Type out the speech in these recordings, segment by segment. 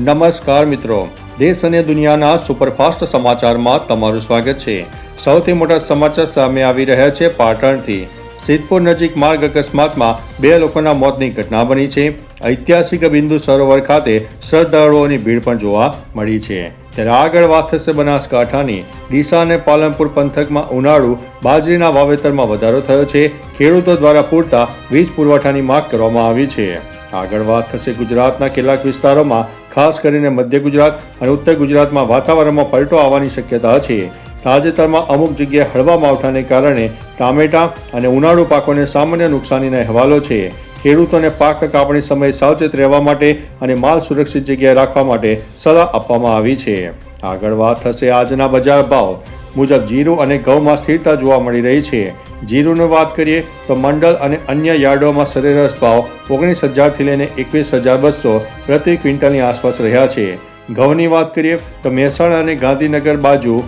નમસ્કાર મિત્રો, દેશ અને દુનિયાના સુપરફાસ્ટ સમાચારમાં તમારું સ્વાગત છે। સૌથી મોટા સમાચાર સામે આવી રહ્યા છે પાટણથી। સિદ્ધપુર નજીક માર્ગ અકસ્માતમાં 2 લોકોના મોતની ઘટના બની છે। ઐતિહાસિક બિંદુ સરોવર ખાતે શ્રદ્ધાળુઓની ભીડ પણ જોવા મળી છે। ત્યારે આગળ વાત થશે બનાસકાંઠાની। ડીસા અને પાલનપુર પંથકમાં ઉનાળુ બાજરીના વાવેતરમાં વધારો થયો છે। ખેડૂતો દ્વારા પૂરતા વીજ પુરવઠાની માંગ કરવામાં આવી છે। આગળ વાત થશે ગુજરાતના કેટલાક વિસ્તારોમાં, ખાસ કરીને મધ્ય ગુજરાત અને ઉત્તર ગુજરાતમાં વાતાવરણમાં પલટો આવવાની શક્યતા છે। તાજેતરમાં અમુક જગ્યાએ હળવા માવઠાને કારણે ટામેટા અને ઉનાળુ પાકોને સામાન્ય નુકસાનીના અહેવાલો છે। ખેડૂતોને પાક કાપણી સમયે સાવચેત રહેવા માટે અને માલ સુરક્ષિત જગ્યાએ રાખવા માટે સલાહ આપવામાં આવી છે। આગળ વાત થશે આજના બજાર ભાવ મુજબ જીરું અને ઘઉંમાં સ્થિરતા જોવા મળી રહી છે। જીરુની વાત કરીએ તો મંડળ અને અન્ય યાર્ડોમાં સરેરાશ ભાવ 19,000થી લઈને 21,200 પ્રતિ ક્વિન્ટલની આસપાસ રહ્યા છે। ઘઉંની વાત કરીએ તો મહેસાણા અને ગાંધીનગર બાજુ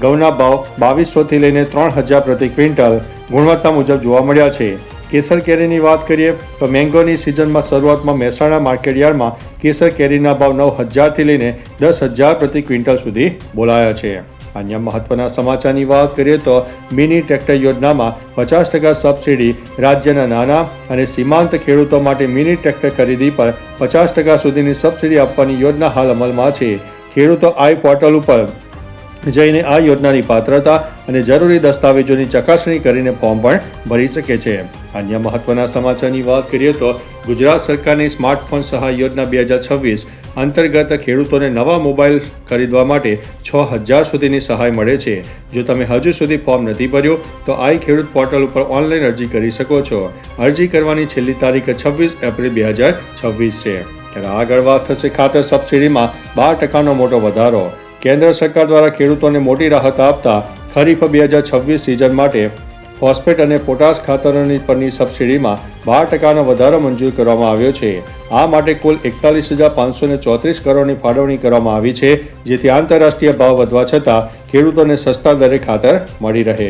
ઘઉંના ભાવ 2,200થી લઈને 3,000 પ્રતિ ક્વિન્ટલ ગુણવત્તા મુજબ જોવા મળ્યા છે। કેસર કેરીની વાત કરીએ તો મેંગોની સિઝનમાં શરૂઆતમાં મહેસાણા માર્કેટયાર્ડમાં કેસર કેરીના ભાવ 9,000થી લઈને 10,000 પ્રતિ ક્વિન્ટલ સુધી બોલાયા છે। અન્ય મહત્વના સમાચારની વાત કરીએ તો મિની ટ્રેક્ટર યોજનામાં 50% સબસિડી રાજ્યના નાના અને સીમાંત ખેડૂતો માટે મિની ટ્રેક્ટર ખરીદી પર 50% સુધીની સબસિડી આપવાની યોજના હાલ અમલમાં છે। ખેડૂતો આઈ પોર્ટલ ઉપર જઈને આ યોજનાની પાત્રતા અને જરૂરી દસ્તાવેજોની ચકાસણી કરીને ફોર્મ પણ ભરી શકે છે। અન્ય મહત્વના સમાચારની વાત કરીએ તો ગુજરાત સરકારની સ્માર્ટફોન સહાય યોજના 2026 અંતર્ગત ખેડૂતોને નવા મોબાઈલ ખરીદવા માટે 6,000 સુધીની સહાય મળે છે। જો તમે હજુ સુધી ફોર્મ નથી ભર્યું તો આઈ ખેડૂત પોર્ટલ ઉપર ઓનલાઈન અરજી કરી શકો છો। અરજી કરવાની છેલ્લી તારીખ 26 એપ્રિલ 2026 છે। ત્યારે આગળ વાત થશે ખાતર સબસિડીમાં 12%નો મોટો વધારો। કેન્દ્ર સરકાર દ્વારા ખેડૂતોને મોટી રાહત આપતા ખરીફ 2026 સિઝન માટે ફોસ્ફેટ અને પોટાશ ખાતરોની પરની સબસિડીમાં 12%નો વધારો મંજૂર કરવામાં આવ્યો છે। આ માટે કુલ 41,534 કરોડની ફાળવણી કરવામાં આવી છે, જેથી આંતરરાષ્ટ્રીય ભાવ વધવા છતાં ખેડૂતોને સસ્તા દરે ખાતર મળી રહે।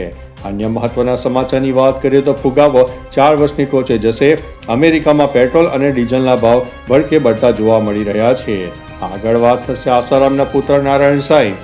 અન્ય મહત્વના સમાચારની વાત કરીએ તો ફુગાવો 4 વર્ષની ટોચે જશે। અમેરિકામાં પેટ્રોલ અને ડીઝલના ભાવ ભડકે બઢતા જોવા મળી રહ્યા છે। આગળ વાત થશે આસારામના પુત્ર નારાયણ સાંઈ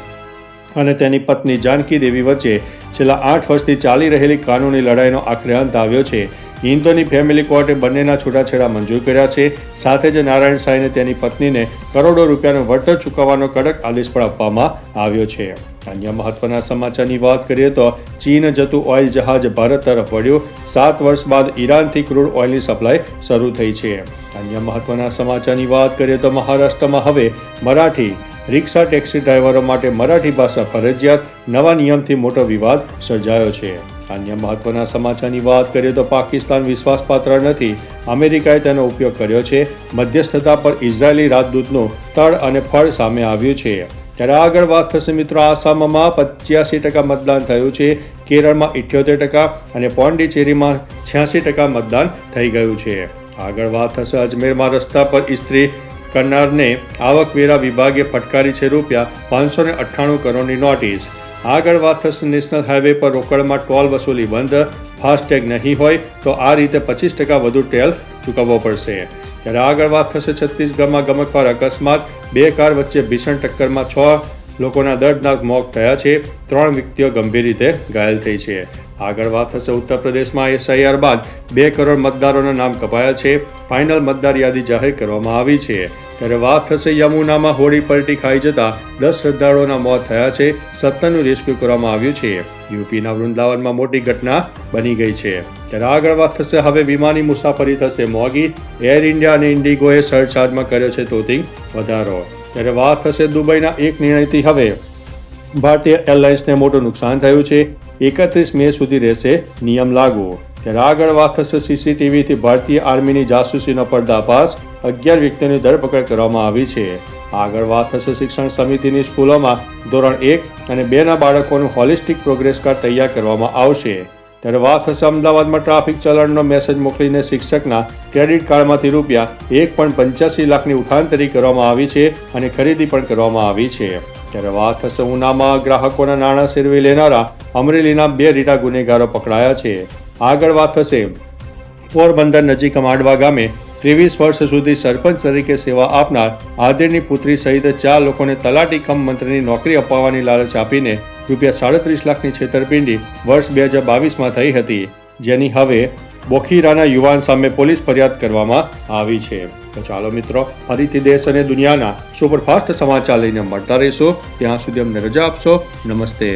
અને તેની પત્ની જાનકી દેવી વચ્ચે છેલ્લા 8 વર્ષથી ચાલી રહેલી કાનૂની લડાઈનો આખરે અંત આવ્યો છે। હિન્દોની ફેમિલી કોર્ટે બંનેના છૂટાછેડા મંજૂર કર્યા છે। સાથે જ નારાયણ સાંઈને તેની પત્નીને કરોડો રૂપિયાનું વળતર ચૂકવવાનો કડક આદેશ પણ આપવામાં આવ્યો છે। અન્ય મહત્વના સમાચારની વાત કરીએ તો ચીન જતું ઓઇલ જહાજ ભારત તરફ વળ્યું। 7 વર્ષ બાદ ઈરાનથી ક્રૂડ ઓઇલની સપ્લાય શરૂ થઈ છે। અન્ય મહત્વના સમાચારની વાત કરીએ તો મહારાષ્ટ્રમાં હવે મરાઠી રિક્ષા ટેક્સી ડ્રાઈવરો માટે મરાઠી ભાષા ફરજિયાત। નવા નિયમથી મોટો વિવાદ સર્જાયો છે। અન્ય મહત્વના સમાચારની વાત કરીએ તો પાકિસ્તાન વિશ્વાસપાત્ર નથી, અમેરિકાએ તેનો ઉપયોગ કર્યો છે। મધ્યસ્થતા પર ઇઝરાયેલી રાજદૂતનું તળ અને ફળ સામે આવ્યું છે। ત્યારે આગળ વાત થશે મિત્રો આસામમાં 85% મતદાન થયું છે, કેરળમાં 78% અને પોંડિચેરીમાં 86% મતદાન થઈ ગયું છે। આગળ વાત થશે અજમેરમાં રસ્તા પર ઇસ્ત્રી કરનારને આવકવેરા વિભાગે ફટકારી છે ₹598 કરોડની નોટિસ। આગળ વાત થશે નેશનલ હાઈવે પર રોકડમાં ટોલ વસૂલી બંધ, ફાસ્ટેગ નહીં હોય તો આ રીતે 25% વધુ ટેલ ચૂકવવો પડશે। ત્યારે આગળ વાત થશે છત્તીસગઢમાં ગમખ્વાર અકસ્માત, 2 કાર વચ્ચે ભીષણ ટક્કરમાં 6 લોકોના દર્દનાક મોત થયા છે, 3 વ્યક્તિઓ ગંભીર રીતે ઘાયલ થઈ છે। આગળ વાત થશે ઉત્તર પ્રદેશમાં SIR બાદ 2 કરોડ મતદારોના નામ કપાયા છે। ફાઇનલ મતદાર યાદી જાહેર કરવામાં આવી છે। ત્યારે વાત થશે યમુનામાં હોડી પલટી ખાઈ જતા 10 શ્રદ્ધાળુઓના મોત થયા છે, 17નું રેસ્ક્યુ કરવામાં આવ્યું છે। યુપીના વૃંદાવનમાં મોટી ઘટના બની ગઈ છે। ત્યારે આગળ વાત થશે હવે વિમાની મુસાફરી થશે મોંઘી, એર ઇન્ડિયા અને ઇન્ડિગોએ સરચાર્જમાં કર્યો છે તોતિંગ વધારો। ત્યારે વાત થશે દુબઈના એક નિર્ણયથી હવે ભારતીય એરલાઇન્સને મોટું નુકસાન થયું છે, 31 મે સુધી રહેશે નિયમ લાગુ। ત્યારે આગળ વાત થશે સીસીટીવીથી ભારતીય આર્મીની જાસૂસીનો પર્દાફાશ, 11 વ્યક્તિઓની ધરપકડ કરવામાં આવી છે। આગળ વાત થશે શિક્ષણ સમિતિની સ્કૂલોમાં ધોરણ 1 અને 2ના બાળકોનું હોલિસ્ટિક પ્રોગ્રેસ કાર્ડ તૈયાર કરવામાં આવશે। ત્યારે વાત થશે અમદાવાદમાં ટ્રાફિક ચલણનો મેસેજ મોકલીને શિક્ષકના ક્રેડિટ કાર્ડમાંથી ₹1.85 લાખની ઉઠાંતરી કરવામાં આવી છે અને ખરીદી પણ કરવામાં આવી છે। ત્યારે વાત થશે ઉનામાં ગ્રાહકોના નાણાં સેરવી લેનારા અમરેલીના 2 રીટા ગુનેગારો પકડાયા છે। આગળ વાત થશે પોરબંદર નજીક માંડવા ગામે 23 વર્ષ સુધી સરપંચ તરીકે સેવા આપનાર આદિરની પુત્રી સહિત 4 લોકોને તલાટી કમ મંત્રીની નોકરી અપાવવાની લાલચ આપીને ₹37 લાખની છેતરપિંડી વર્ષ 2022માં થઈ હતી, જેની હવે બોખીરાના યુવાન સામે પોલીસ ફરિયાદ કરવામાં આવી છે. તો ચાલો મિત્રો, ફરીથી દેશ અને દુનિયાના સુપરફાસ્ટ સમાચાર લઈને મળતા રહીશું. ત્યાં સુધી અમને રજા આપશો. નમસ્તે.